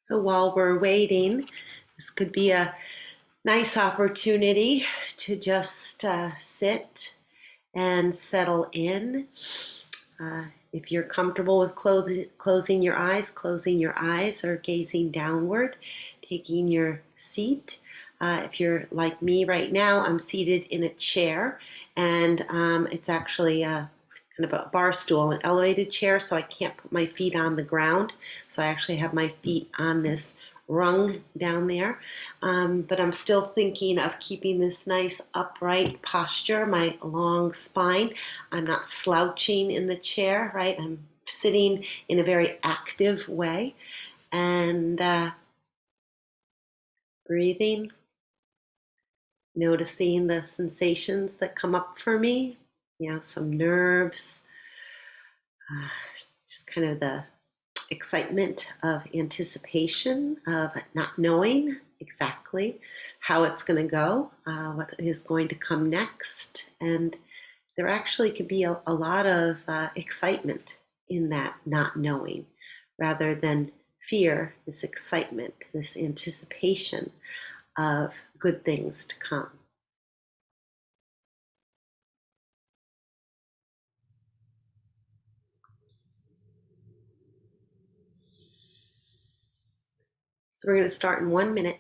So while we're waiting, this could be a nice opportunity to just sit and settle in. If you're comfortable with closing your eyes or gazing downward, taking your seat. If you're like me right now, I'm seated in a chair, and it's actually kind of a bar stool, an elevated chair, so I can't put my feet on the ground. So I actually have my feet on this rung down there. But I'm still thinking of keeping this nice upright posture, my long spine. I'm not slouching in the chair, right? I'm sitting in a very active way and breathing, noticing the sensations that come up for me, some nerves, just kind of the excitement of anticipation of not knowing exactly how it's going to go, what is going to come next. And there actually could be a lot of excitement in that not knowing rather than fear, this excitement, this anticipation of good things to come. So we're going to start in 1 minute.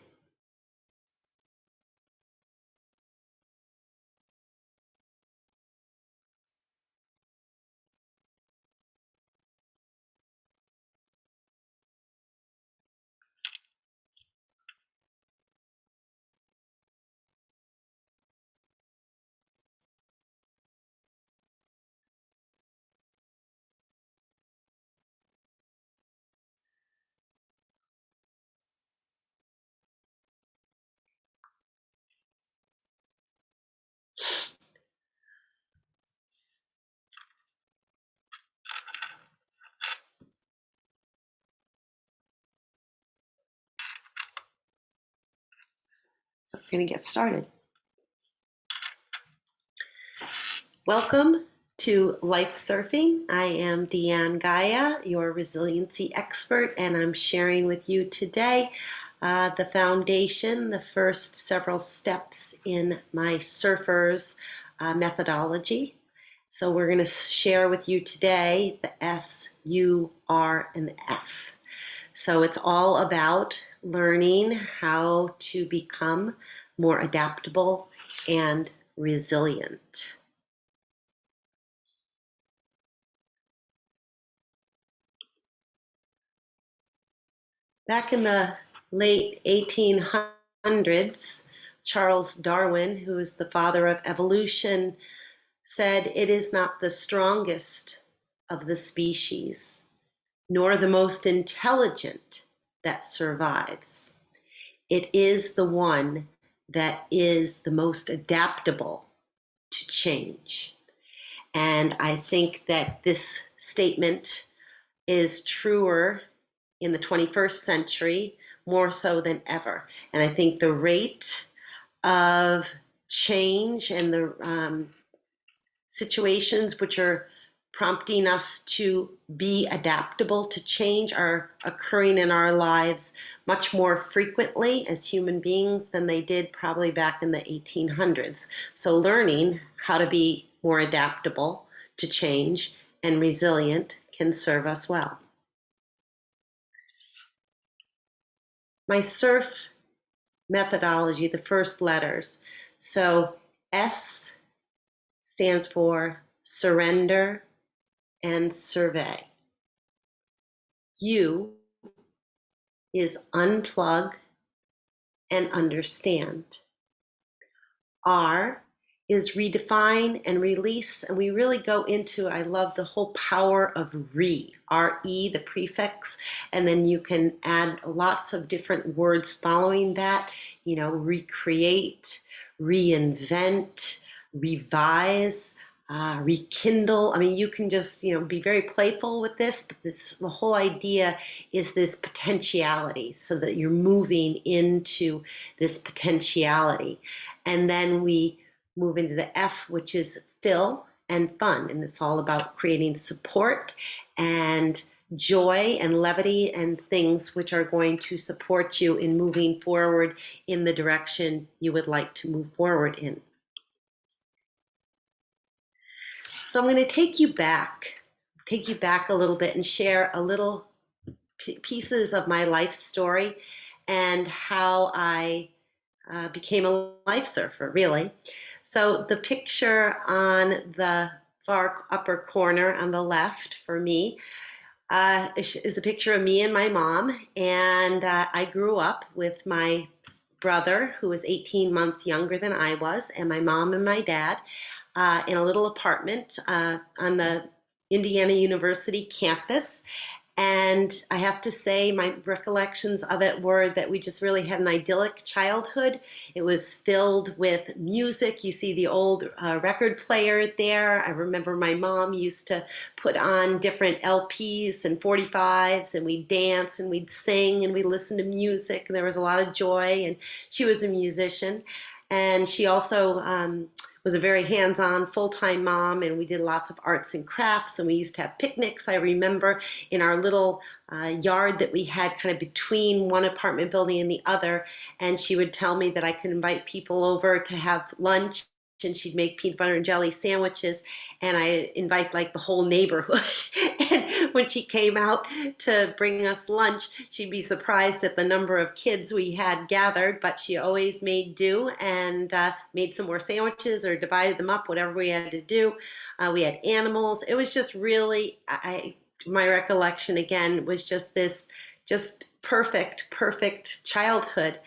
So we're going to get started. Welcome to Life Surfing. I am Deanne Gaia, your resiliency expert, and I'm sharing with you today the foundation, the first several steps in my surfer's methodology. So we're going to share with you today the S, U, R, and the F. So it's all about learning how to become more adaptable and resilient. Back in the late 1800s, Charles Darwin, who is the father of evolution, said, "It is not the strongest of the species, nor the most intelligent that survives. It is the one that is the most adaptable to change." And I think that this statement is truer in the 21st century more so than ever. And I think the rate of change and the situations which are prompting us to be adaptable to change are occurring in our lives much more frequently as human beings than they did probably back in the 1800s. So learning how to be more adaptable to change and resilient can serve us well. My surf methodology, the first letters. So S stands for surrender and survey. U is unplug and understand. R is redefine and release, and we really go into, I love the whole power of R-E, the prefix, and then you can add lots of different words following that, recreate, reinvent, revise, rekindle. I mean, you can just, be very playful with this, but the whole idea is this potentiality, so that you're moving into this potentiality. And then we move into the F, which is fill and fun. And it's all about creating support and joy and levity and things which are going to support you in moving forward in the direction you would like to move forward in. So I'm going to take you back a little bit and share a little pieces of my life story and how I became a life surfer, really. So the picture on the far upper corner on the left for me is a picture of me and my mom. And I grew up with my brother, who was 18 months younger than I was, and my mom and my dad in a little apartment on the Indiana University campus. And I have to say, my recollections of it were that we just really had an idyllic childhood. It was filled with music. You see the old record player there. I remember my mom used to put on different LPs and 45s, and we'd dance and we'd sing and we'd listen to music. And there was a lot of joy, and she was a musician. And she also was a very hands-on full-time mom, and we did lots of arts and crafts, and we used to have picnics. I remember in our little yard that we had kind of between one apartment building and the other, and she would tell me that I could invite people over to have lunch, and she'd make peanut butter and jelly sandwiches, and I invite like the whole neighborhood. And when she came out to bring us lunch, she'd be surprised at the number of kids we had gathered, but she always made do and made some more sandwiches or divided them up, whatever we had to do. We had animals. It was just really, my recollection again was just this just perfect childhood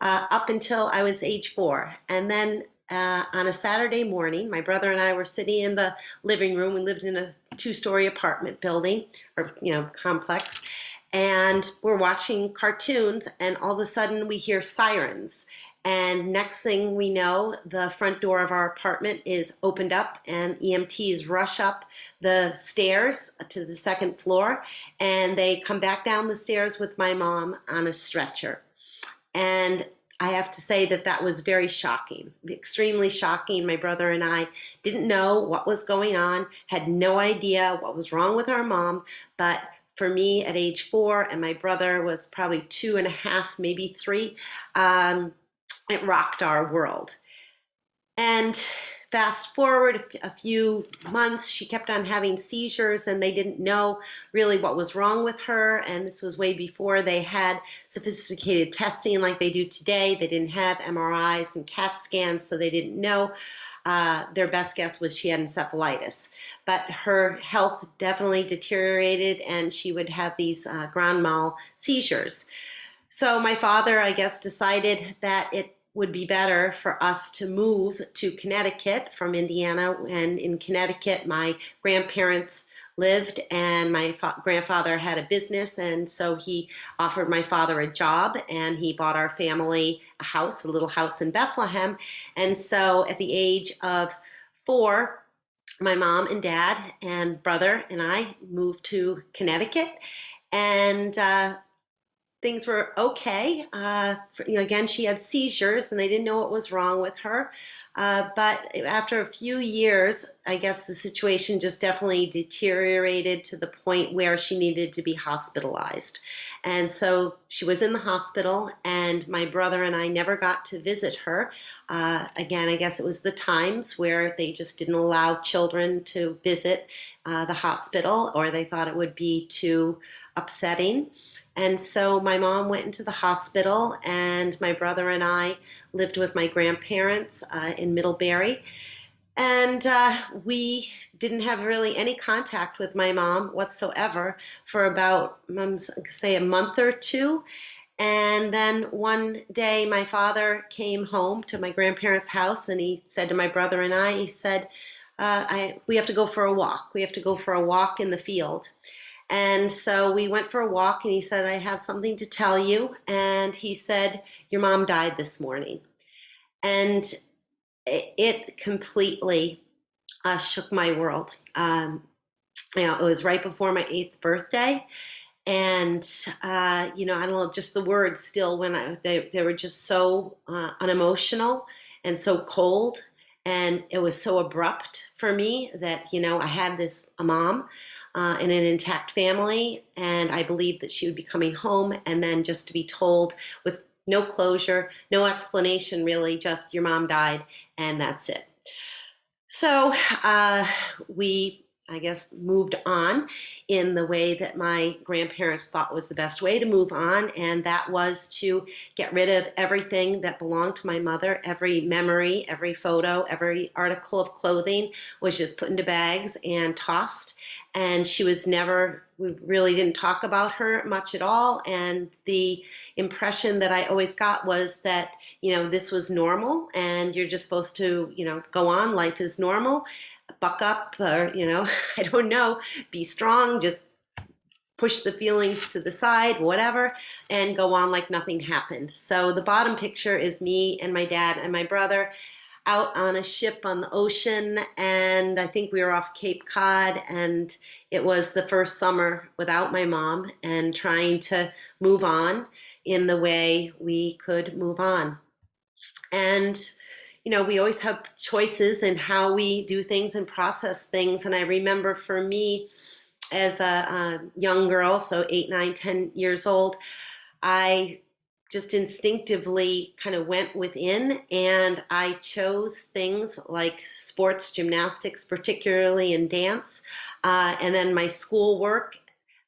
up until I was age 4. And then on a Saturday morning, my brother and I were sitting in the living room. We lived in a 2-story apartment building, or complex, and we're watching cartoons, and all of a sudden we hear sirens. And next thing we know, the front door of our apartment is opened up, and EMTs rush up the stairs to the 2nd floor, and they come back down the stairs with my mom on a stretcher. And I have to say that that was very shocking, extremely shocking. My brother and I didn't know what was going on, had no idea what was wrong with our mom. But for me at age 4, and my brother was probably 2.5, maybe 3, it rocked our world. And fast forward a few months, she kept on having seizures, and they didn't know really what was wrong with her. And this was way before they had sophisticated testing like they do today. They didn't have MRIs and CAT scans, so they didn't know. Their best guess was she had encephalitis. But her health definitely deteriorated, and she would have these grand mal seizures. So my father, I guess, decided that it would be better for us to move to Connecticut from Indiana. And in Connecticut, my grandparents lived, and my grandfather had a business, and so he offered my father a job, and he bought our family a house, a little house in Bethlehem. And so at the age of 4, my mom and dad and brother and I moved to Connecticut, and things were okay. Again, she had seizures, and they didn't know what was wrong with her. But after a few years, I guess the situation just definitely deteriorated to the point where she needed to be hospitalized. And so she was in the hospital, and my brother and I never got to visit her. Again, I guess it was the times where they just didn't allow children to visit the hospital, or they thought it would be too upsetting. And so my mom went into the hospital, and my brother and I lived with my grandparents in Middlebury. And we didn't have really any contact with my mom whatsoever for about, say, a month or 2. And then one day my father came home to my grandparents' house, and he said to my brother and I, he said, we have to go for a walk. We have to go for a walk in the field. And so we went for a walk, and he said, I have something to tell you. And he said, your mom died this morning. And it completely shook my world. It was right before my 8th birthday. And, I don't know, just the words still, they were just so unemotional and so cold. And it was so abrupt for me that, I had a mom and an intact family, and I believed that she would be coming home, and then just to be told with no closure, no explanation really, just your mom died, and that's it. So we, I guess, moved on in the way that my grandparents thought was the best way to move on, and that was to get rid of everything that belonged to my mother. Every memory, every photo, every article of clothing was just put into bags and tossed. And she was never, we really didn't talk about her much at all. And the impression that I always got was that, this was normal and you're just supposed to, go on. Life is normal. Buck up, or, I don't know, be strong, just push the feelings to the side, whatever, and go on like nothing happened. So the bottom picture is me and my dad and my brother out on a ship on the ocean, and I think we were off Cape Cod, and it was the first summer without my mom and trying to move on in the way we could move on. And we always have choices in how we do things and process things. And I remember for me as a young girl, so 8, 9, 10 years old, I just instinctively kind of went within, and I chose things like sports, gymnastics, particularly in dance, and then my schoolwork,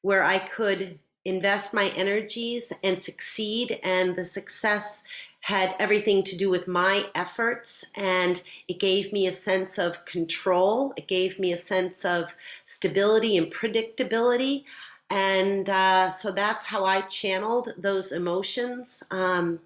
where I could invest my energies and succeed, and the success had everything to do with my efforts, and it gave me a sense of control. It gave me a sense of stability and predictability. And so that's how I channeled those emotions. From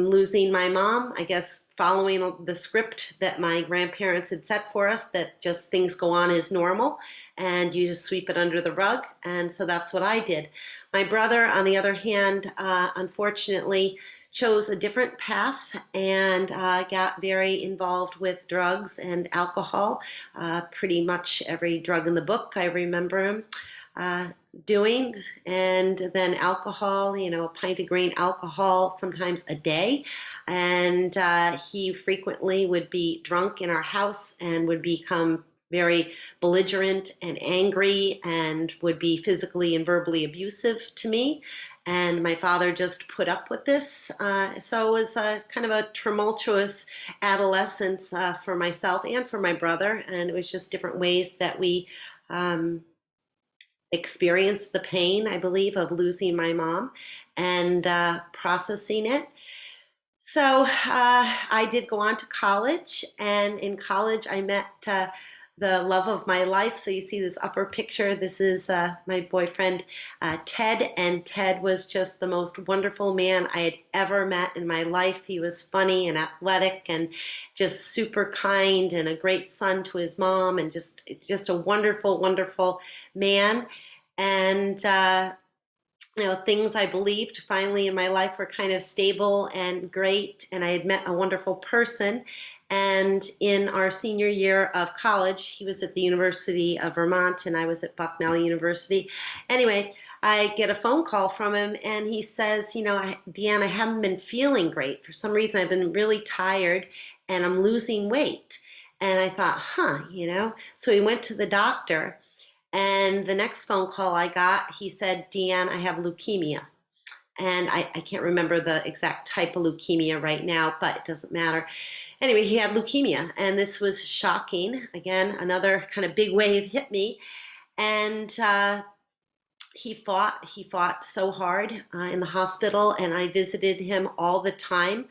losing my mom, I guess following the script that my grandparents had set for us, that just things go on as normal and you just sweep it under the rug. And so that's what I did. My brother, on the other hand, unfortunately, chose a different path and got very involved with drugs and alcohol. Pretty much every drug in the book, I remember him doing, and then alcohol, a pint of grain alcohol, sometimes a day. And he frequently would be drunk in our house and would become very belligerent and angry and would be physically and verbally abusive to me. And my father just put up with this. So it was kind of a tumultuous adolescence for myself and for my brother. And it was just different ways that we experienced the pain, I believe, of losing my mom and processing it. So I did go on to college, and in college I met the love of my life. So you see this upper picture. This is my boyfriend, Ted, and Ted was just the most wonderful man I had ever met in my life. He was funny and athletic and just super kind and a great son to his mom, and just a wonderful, wonderful man. And things I believed finally in my life were kind of stable and great, and I had met a wonderful person. And in our senior year of college, he was at the University of Vermont and I was at Bucknell University. Anyway, I get a phone call from him and he says, Deanne, I haven't been feeling great. For some reason, I've been really tired and I'm losing weight. And I thought, So he went to the doctor. And the next phone call I got, he said, Deanne, I have leukemia. And I can't remember the exact type of leukemia right now, but it doesn't matter. Anyway, he had leukemia, and this was shocking. Again, another kind of big wave hit me. And he fought so hard in the hospital, and I visited him all the time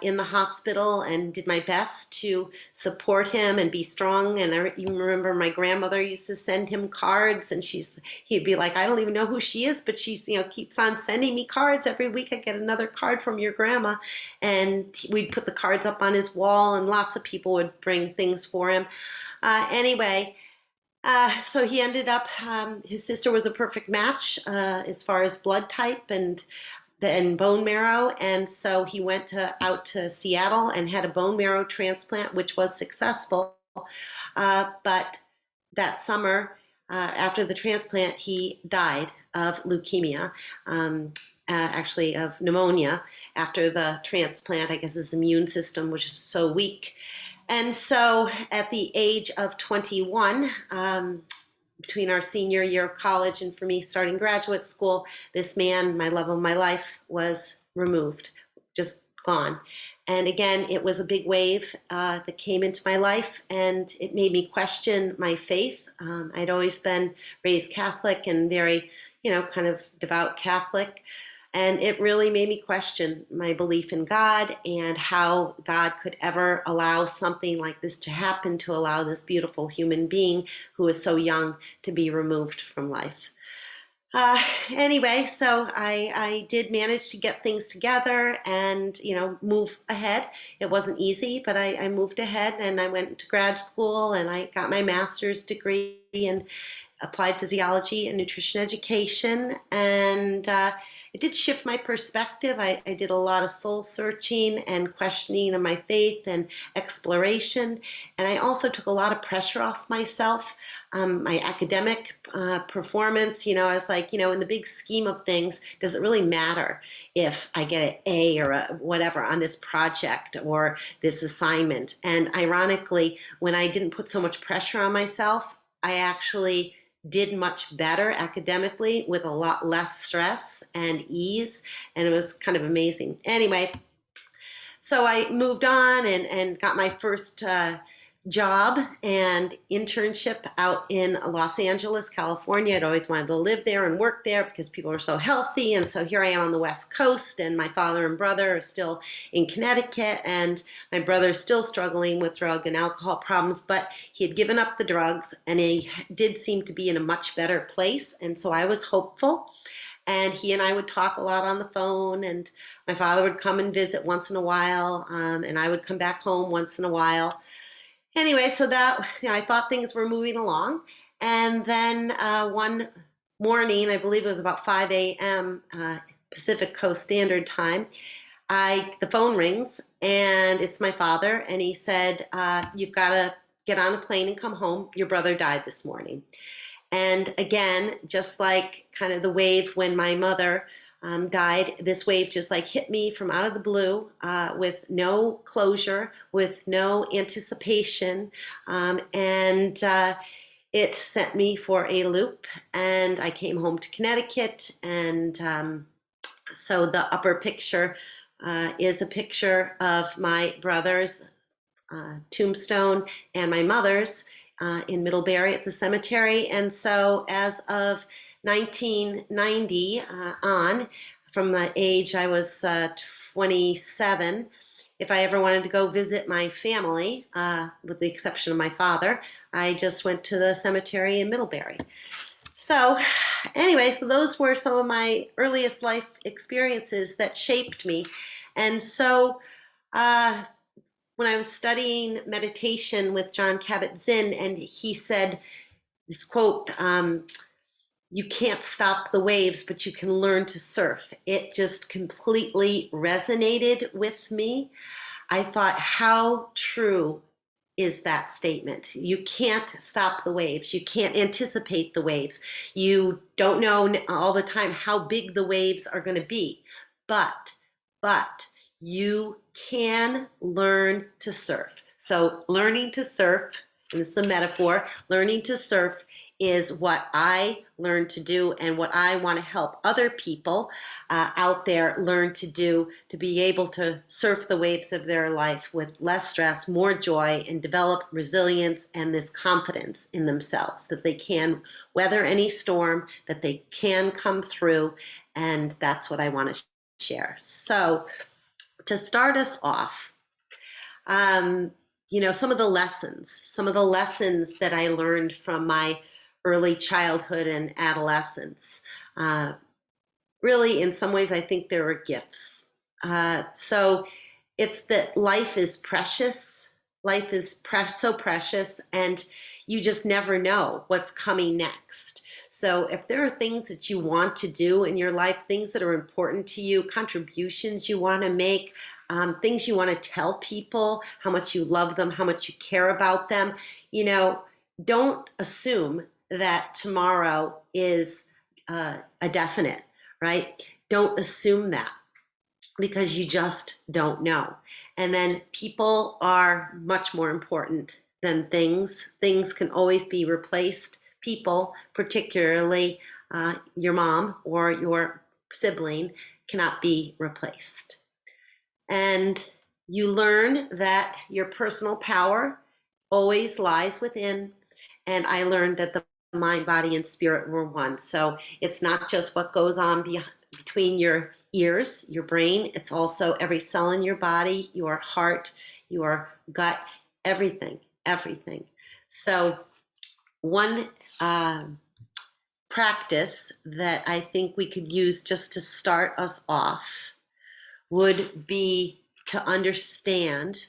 in the hospital and did my best to support him and be strong. And I even remember my grandmother used to send him cards, and he'd be like, I don't even know who she is, but she's keeps on sending me cards. Every week I get another card from your grandma. And we'd put the cards up on his wall, and lots of people would bring things for him. Anyway, so he ended up, his sister was a perfect match as far as blood type and bone marrow. And so he went out to Seattle and had a bone marrow transplant, which was successful. But that summer, after the transplant, he died of leukemia. actually of pneumonia after the transplant. I guess his immune system was just so weak. And so at the age of 21, between our senior year of college and for me starting graduate school, this man, my love of my life, was removed, just gone. And again, it was a big wave that came into my life, and it made me question my faith. I'd always been raised Catholic and very, kind of devout Catholic. And it really made me question my belief in God and how God could ever allow something like this to happen, to allow this beautiful human being who was so young to be removed from life. Anyway, so I did manage to get things together and, move ahead. It wasn't easy, but I moved ahead and I went to grad school and I got my master's degree in applied physiology and nutrition education. And it did shift my perspective. I did a lot of soul searching and questioning of my faith and exploration. And I also took a lot of pressure off myself. My academic performance, I was like, in the big scheme of things, does it really matter if I get an A or a whatever on this project or this assignment? And ironically, when I didn't put so much pressure on myself, I actually did much better academically with a lot less stress and ease, and it was kind of amazing. Anyway, so I moved on and got my first job and internship out in Los Angeles, California. I'd always wanted to live there and work there because people are so healthy. And so here I am on the West Coast, and my father and brother are still in Connecticut, and my brother is still struggling with drug and alcohol problems, but he had given up the drugs and he did seem to be in a much better place. And so I was hopeful. And he and I would talk a lot on the phone, and my father would come and visit once in a while, and I would come back home once in a while. Anyway, so that, I thought things were moving along. And then one morning, I believe it was about 5 a.m. Pacific Coast Standard Time, the phone rings, and it's my father, and he said, you've got to get on a plane and come home. Your brother died this morning. And again, just like kind of the wave when my mother died, this wave just like hit me from out of the blue with no closure, with no anticipation. And it sent me for a loop. And I came home to Connecticut. And so the upper picture is a picture of my brother's tombstone and my mother's in Middlebury at the cemetery. And so as of 1990 on, from the age I was 27, if I ever wanted to go visit my family, with the exception of my father, I just went to the cemetery in Middlebury. So anyway, so those were some of my earliest life experiences that shaped me. And so when I was studying meditation with Jon Kabat-Zinn, and he said this quote, you can't stop the waves, but you can learn to surf. It just completely resonated with me. I thought, how true is that statement? You can't stop the waves. You can't anticipate the waves. You don't know all the time how big the waves are going to be. But you can learn to surf. So learning to surf, and this is a metaphor, learning to surf is what I learned to do and what I want to help other people out there learn to do, to be able to surf the waves of their life with less stress, more joy, and develop resilience and this confidence in themselves that they can weather any storm, that they can come through, and that's what I want to share. So to start us off, some of the lessons that I learned from my early childhood and adolescence, really in some ways I think there are gifts. So it's that life is precious. Life is so precious, and you just never know what's coming next. So if there are things that you want to do in your life, things that are important to you, contributions you want to make, things you want to tell people, how much you love them, how much you care about them, don't assume that tomorrow is a definite, right? don't assume that, because you just don't know. And then people are much more important than things. Things can always be replaced. People, particularly your mom or your sibling, cannot be replaced. And you learn that your personal power always lies within. And I learned that the mind, body, and spirit were one. So it's not just what goes on between your ears, your brain, it's also every cell in your body, your heart, your gut, everything, everything. So one practice that I think we could use just to start us off would be to understand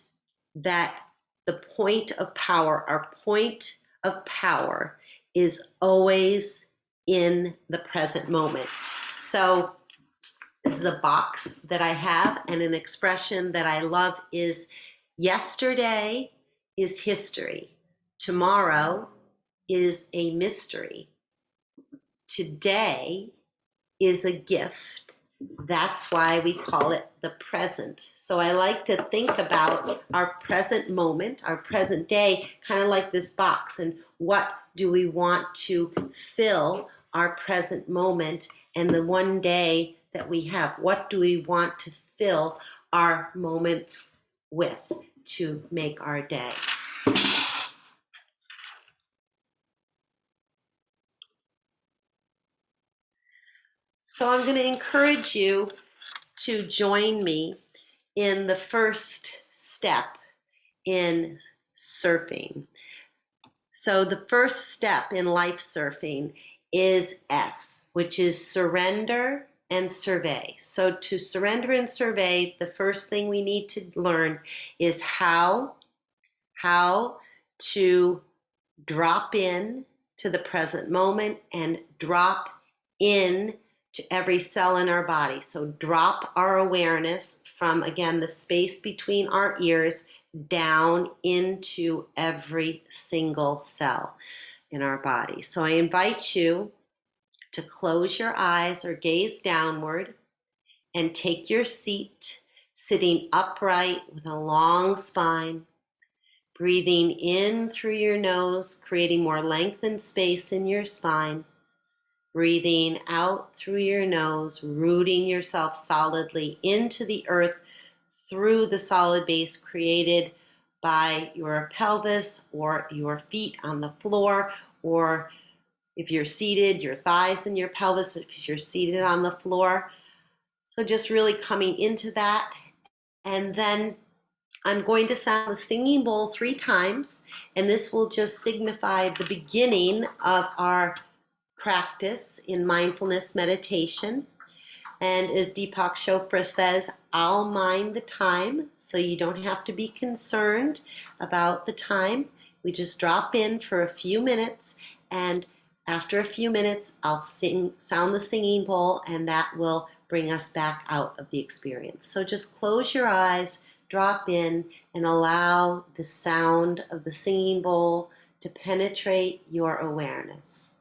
that the point of power, our point of power, is always in the present moment. So this is a box that I have, and an expression that I love is, yesterday is history. Tomorrow is a mystery. Today is a gift. That's why we call it the present. So I like to think about our present moment, our present day, kind of like this box. And what do we want to fill our present moment and the one day that we have? What do we want to fill our moments with to make our day? So I'm going to encourage you to join me in the first step in surfing. So the first step in life surfing is S, which is surrender and survey. So to surrender and survey, the first thing we need to learn is how to drop in to the present moment and drop in to every cell in our body. So drop our awareness from, again, the space between our ears down into every single cell in our body. So I invite you to close your eyes or gaze downward and take your seat, sitting upright with a long spine, breathing in through your nose, creating more length and space in your spine. Breathing out through your nose, rooting yourself solidly into the earth through the solid base created by your pelvis or your feet on the floor, or if you're seated, your thighs and your pelvis if you're seated on the floor. So just really coming into that. And then I'm going to sound the singing bowl 3 times, and this will just signify the beginning of our practice in mindfulness meditation. And as Deepak Chopra says, I'll mind the time, so you don't have to be concerned about the time. We just drop in for a few minutes, and after a few minutes, I'll sound the singing bowl, and that will bring us back out of the experience. So just close your eyes, drop in, and allow the sound of the singing bowl to penetrate your awareness.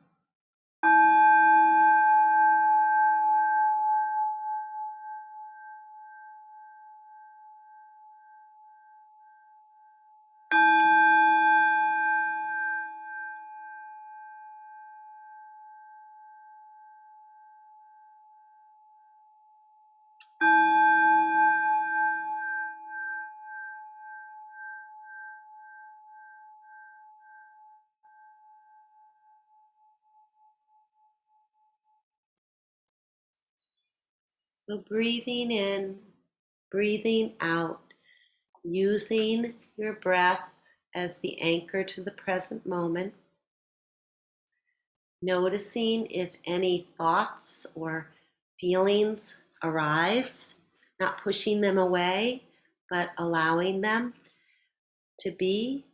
So breathing in, breathing out, using your breath as the anchor to the present moment, noticing if any thoughts or feelings arise, not pushing them away, but allowing them to be,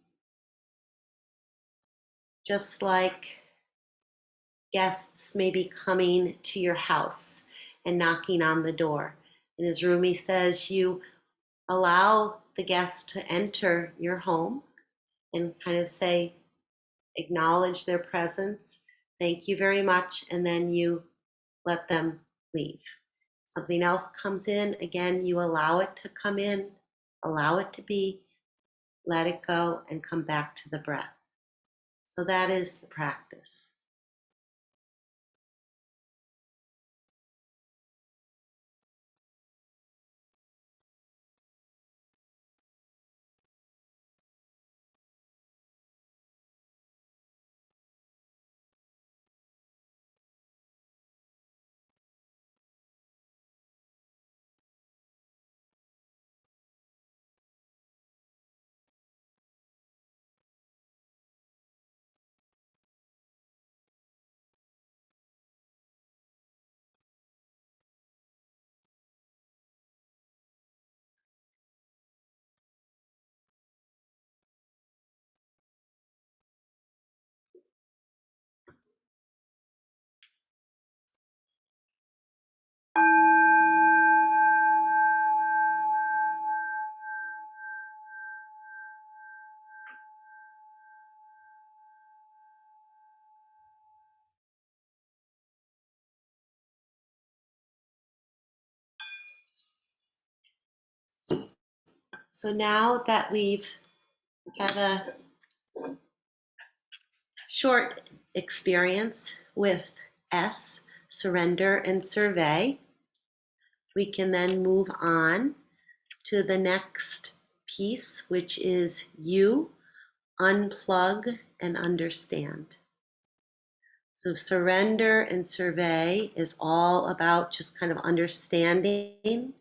just like guests may be coming to your house and knocking on the door. And as Rumi says, you allow the guest to enter your home and kind of say, acknowledge their presence, thank you very much, and then you let them leave. Something else comes in, again, you allow it to come in, allow it to be, let it go, and come back to the breath. So that is the practice. So now that we've had a short experience with S, surrender and survey, we can then move on to the next piece, which is U, unplug and understand. So surrender and survey is all about just kind of understanding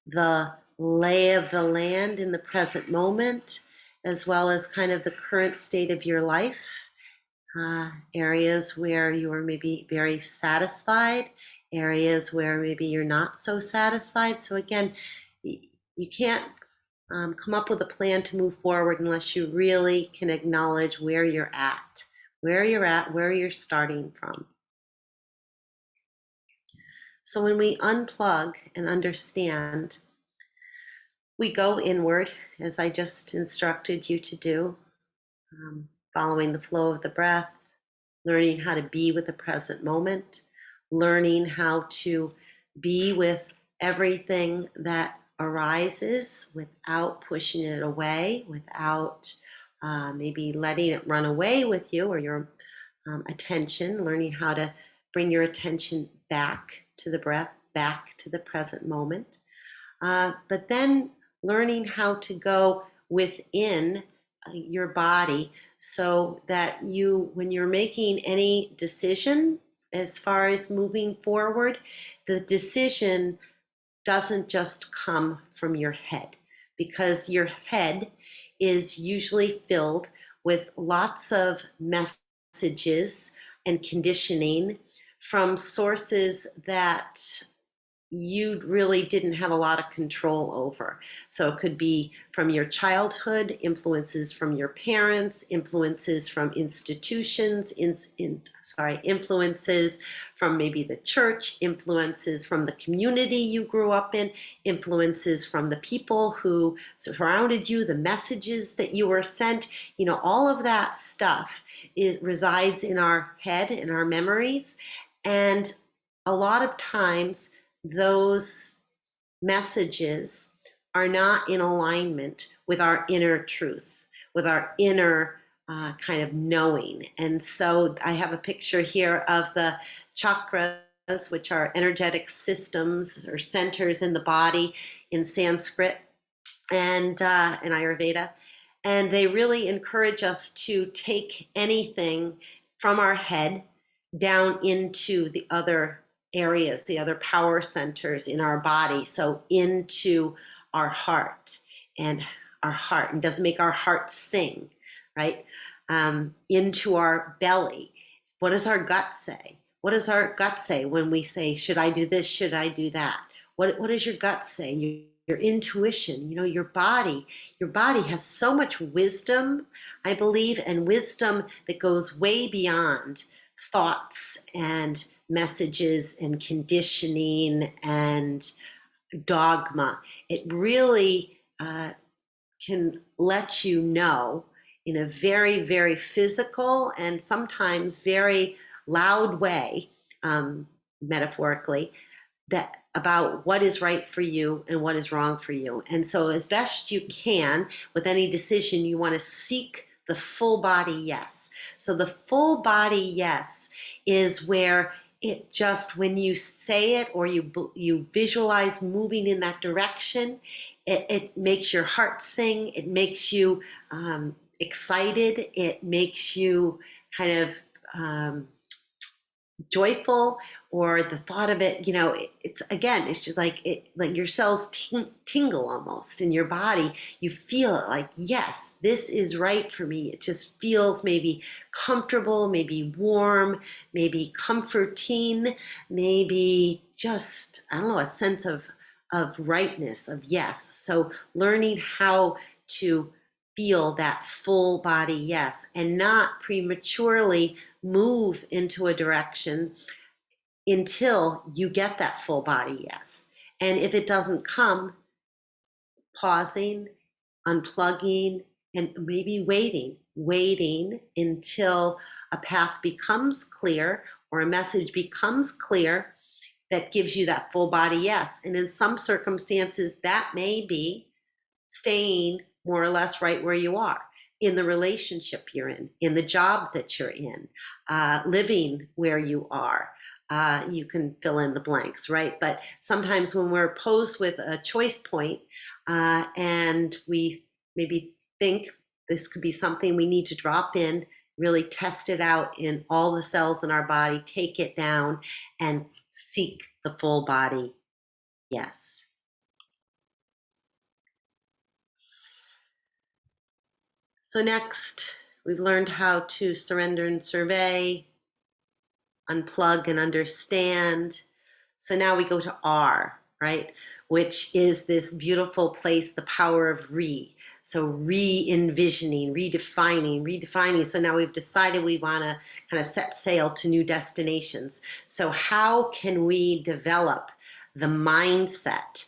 the lay of the land in the present moment, as well as kind of the current state of your life. Areas where you are maybe very satisfied, areas where maybe you're not so satisfied. So again, you can't come up with a plan to move forward unless you really can acknowledge where you're at, where you're starting from. So when we unplug and understand, we go inward, as I just instructed you to do, following the flow of the breath, learning how to be with the present moment, learning how to be with everything that arises without pushing it away, without maybe letting it run away with you or your attention, learning how to bring your attention back to the breath, back to the present moment. But then learning how to go within your body so that you, when you're making any decision as far as moving forward, the decision doesn't just come from your head, because your head is usually filled with lots of messages and conditioning from sources that you really didn't have a lot of control over. So it could be from your childhood, influences from your parents, influences from institutions, influences from maybe the church, influences from the community you grew up in, influences from the people who surrounded you, the messages that you were sent. You know, all of that stuff resides in our head, in our memories. And a lot of times, those messages are not in alignment with our inner truth, with our inner kind of knowing. And so I have a picture here of the chakras, which are energetic systems or centers in the body in Sanskrit and in Ayurveda. And they really encourage us to take anything from our head down into the other areas, the other power centers in our body. So into our heart and doesn't make our heart sing, right? Into our belly. What does our gut say? What does our gut say when we say, should I do this? Should I do that? What does your gut say? Your intuition, you know, your body has so much wisdom, I believe, and wisdom that goes way beyond thoughts and messages and conditioning and dogma. It really can let you know in a very, very physical and sometimes very loud way, metaphorically, that about what is right for you and what is wrong for you. And so as best you can with any decision, you want to seek the full body yes. So the full body yes is where it just, when you say it or you visualize moving in that direction, it makes your heart sing. It makes you excited. It makes you kind of joyful, or the thought of it, it's again, it's just like it, like your cells tingle almost in your body. You feel it like, yes, this is right for me. It just feels maybe comfortable, maybe warm, maybe comforting, maybe just, I don't know, a sense of rightness, of yes. So learning how to feel that full body yes, and not prematurely move into a direction until you get that full body yes. And if it doesn't come, pausing, unplugging, and maybe waiting until a path becomes clear or a message becomes clear that gives you that full body yes. And in some circumstances, that may be staying more or less right where you are, in the relationship you're in the job that you're in, living where you are. You can fill in the blanks, right? But sometimes when we're posed with a choice point, and we maybe think this could be something we need to drop in, really test it out in all the cells in our body, take it down, and seek the full body yes. So next, we've learned how to surrender and survey, unplug and understand. So now we go to R, right? Which is this beautiful place, the power of So re-envisioning, redefining. So now we've decided we want to kind of set sail to new destinations. So how can we develop the mindset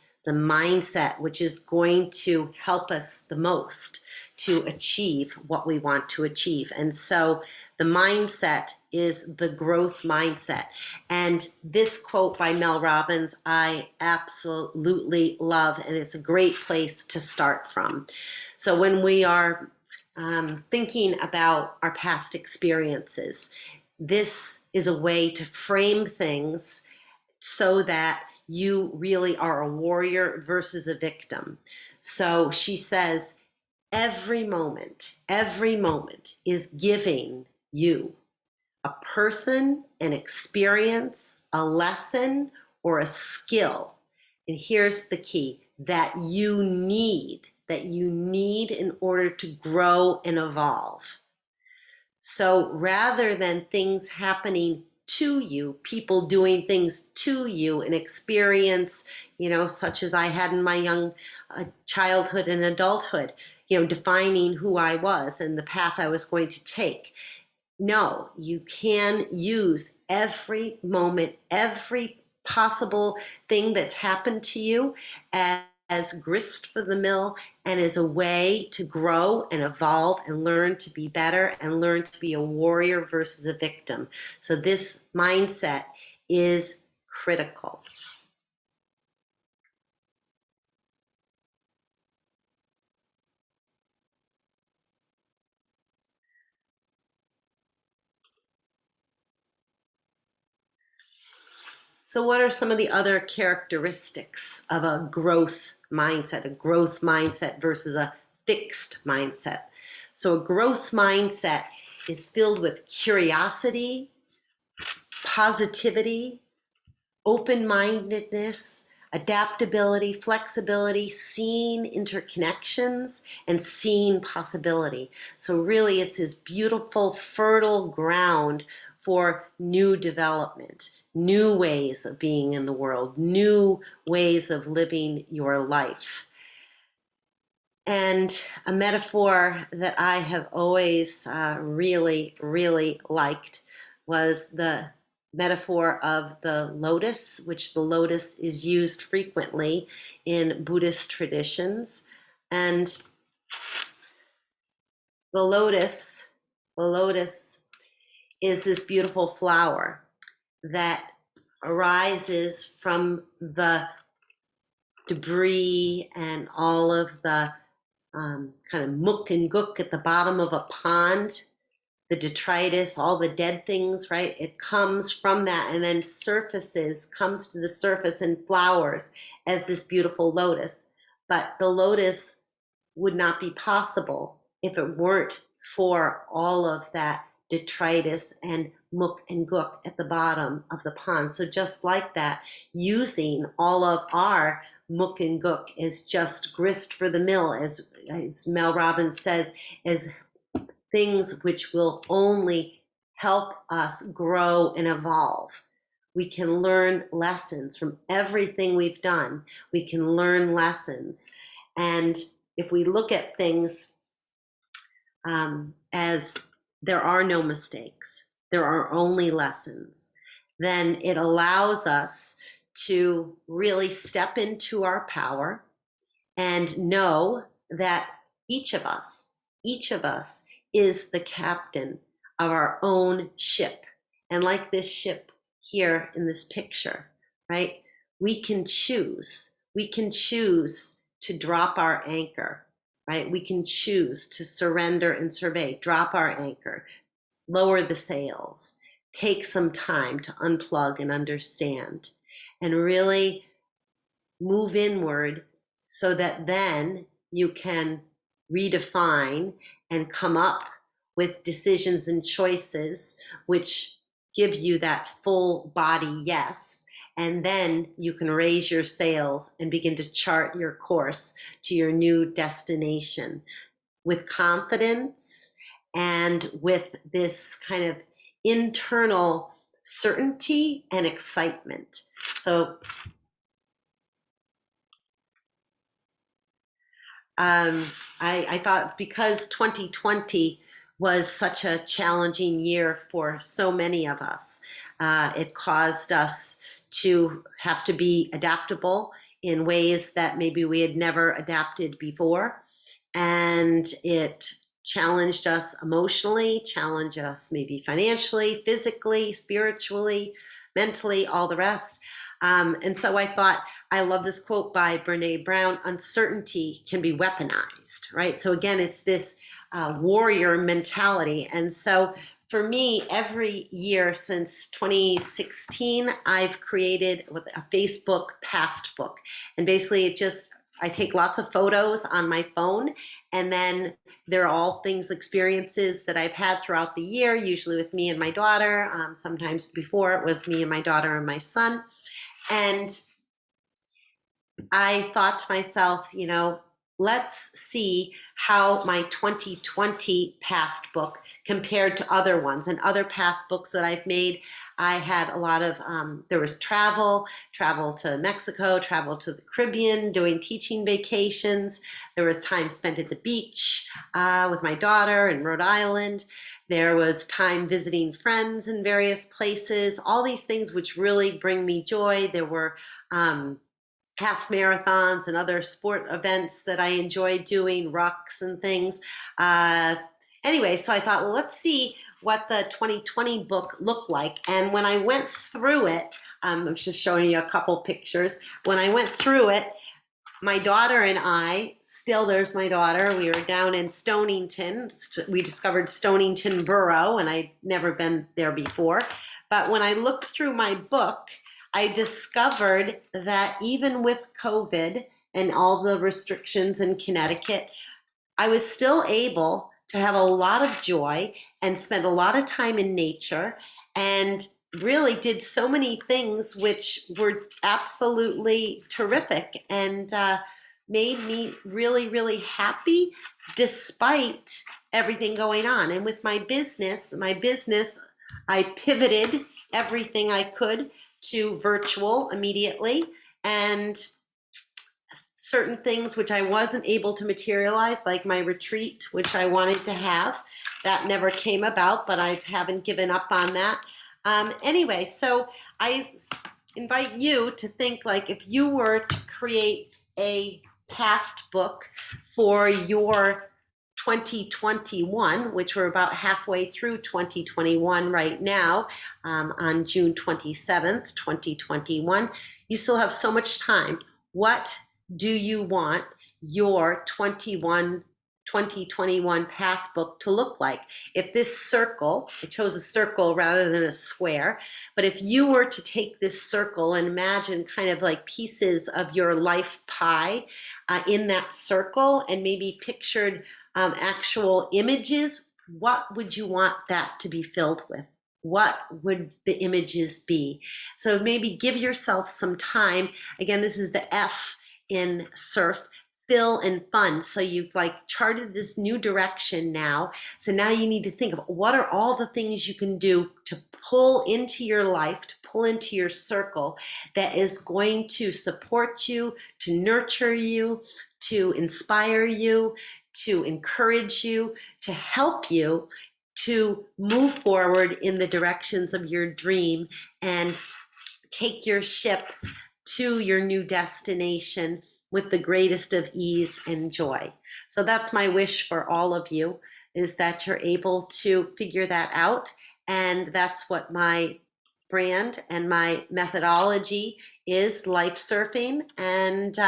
which is going to help us the most to achieve what we want to achieve? And so the mindset is the growth mindset. And this quote by Mel Robbins, I absolutely love, and it's a great place to start from. So when we are thinking about our past experiences, this is a way to frame things so that you really are a warrior versus a victim. So she says, every moment is giving you a person, an experience, a lesson, or a skill. And here's the key, that you need in order to grow and evolve. So rather than things happening to you, people doing things to you, an experience, such as I had in my young childhood and adulthood, defining who I was and the path I was going to take. No, you can use every moment, every possible thing that's happened to you as grist for the mill, and as a way to grow and evolve and learn to be better and learn to be a warrior versus a victim. So this mindset is critical. So what are some of the other characteristics of a growth mindset versus a fixed mindset? So a growth mindset is filled with curiosity, positivity, open-mindedness, adaptability, flexibility, seeing interconnections, and seeing possibility. So really it's this beautiful, fertile ground for new development, new ways of being in the world, new ways of living your life. And a metaphor that I have always really, really liked was the metaphor of the lotus, which the lotus is used frequently in Buddhist traditions. And the lotus is this beautiful flower that arises from the debris and all of the kind of muck and gook at the bottom of a pond, the detritus, all the dead things, right? It comes from that and then comes to the surface and flowers as this beautiful lotus. But the lotus would not be possible if it weren't for all of that detritus and muck and gook at the bottom of the pond. So just like that, using all of our muck and gook is just grist for the mill, as Mel Robbins says, as things which will only help us grow and evolve. We can learn lessons from everything we've done. We can learn lessons. And if we look at things as there are no mistakes, there are only lessons, then it allows us to really step into our power and know that each of us is the captain of our own ship. And like this ship here in this picture, right? We can choose to drop our anchor, right? We can choose to surrender and survey, drop our anchor, lower the sails, take some time to unplug and understand, and really move inward so that then you can redefine and come up with decisions and choices which give you that full body yes. And then you can raise your sails and begin to chart your course to your new destination with confidence and with this kind of internal certainty and excitement. So I thought because 2020 was such a challenging year for so many of us, it caused us to have to be adaptable in ways that maybe we had never adapted before. And it challenged us emotionally, challenged us maybe financially, physically, spiritually, mentally, all the rest. And so I thought, I love this quote by Brene Brown: uncertainty can be weaponized, right? So again, it's this warrior mentality. And so for me, every year since 2016, I've created a Facebook past book. And basically I take lots of photos on my phone, and then they're all things, experiences that I've had throughout the year, usually with me and my daughter. Sometimes before it was me and my daughter and my son. And I thought to myself, let's see how my 2020 past book compared to other ones and other past books that I've made. I had a lot of, there was travel to Mexico, travel to the Caribbean, doing teaching vacations. There was time spent at the beach with my daughter in Rhode Island. There was time visiting friends in various places, all these things which really bring me joy. There were half marathons and other sport events that I enjoy doing, rucks and things. Anyway, so I thought, well, let's see what the 2020 book looked like. And when I went through it, I'm just showing you a couple pictures. When I went through it, my daughter and I, still there's my daughter, we were down in Stonington. We discovered Stonington Borough, and I'd never been there before. But when I looked through my book, I discovered that even with COVID and all the restrictions in Connecticut, I was still able to have a lot of joy and spend a lot of time in nature, and really did so many things which were absolutely terrific and made me really, really happy despite everything going on. And with my business, I pivoted everything I could to virtual immediately, and certain things which I wasn't able to materialize, like my retreat, which I wanted to have, that never came about, but I haven't given up on that. Anyway, so I invite you to think, like, if you were to create a past book for your 2021, which we're about halfway through 2021 right now, on June 27th, 2021. You still have so much time. What do you want your 2021 passbook to look like? If this circle, I chose a circle rather than a square, but if you were to take this circle and imagine kind of like pieces of your life pie in that circle, and maybe pictured actual images, what would you want that to be filled with? What would the images be? So maybe give yourself some time. Again, this is the F in surf, fill and fun. So you've like charted this new direction now. So now you need to think of what are all the things you can do to pull into your life, to pull into your circle that is going to support you, to nurture you, to inspire you, to encourage you, to help you to move forward in the directions of your dream and take your ship to your new destination with the greatest of ease and joy. So that's my wish for all of you, is that you're able to figure that out. And that's what my brand and my methodology is, Life Surfing. And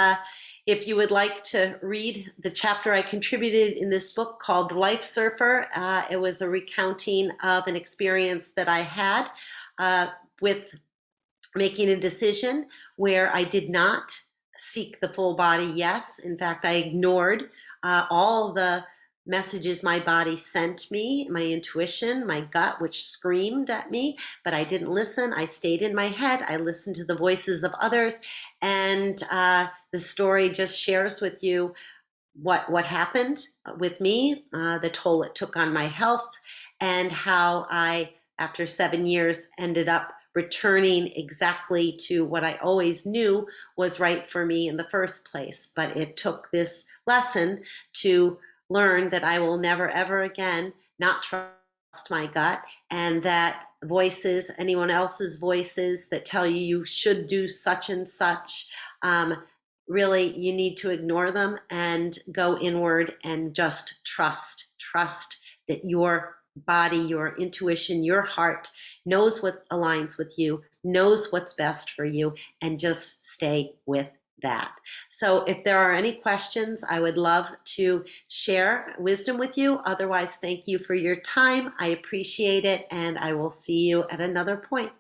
if you would like to read the chapter I contributed in this book called The Life Surfer, it was a recounting of an experience that I had with making a decision where I did not seek the full body yes. In fact, I ignored all the messages my body sent me, my intuition, my gut, which screamed at me, but I didn't listen. I stayed in my head. I listened to the voices of others. And the story just shares with you what happened with me, the toll it took on my health, and how I, after 7 years, ended up returning exactly to what I always knew was right for me in the first place. But it took this lesson to learn that I will never, ever again not trust my gut, and that voices, anyone else's voices that tell you you should do such and such, really you need to ignore them and go inward and just trust that your body, your intuition, your heart knows what aligns with you, knows what's best for you, and just stay with that. So if there are any questions, I would love to share wisdom with you. Otherwise, thank you for your time. I appreciate it, and I will see you at another point.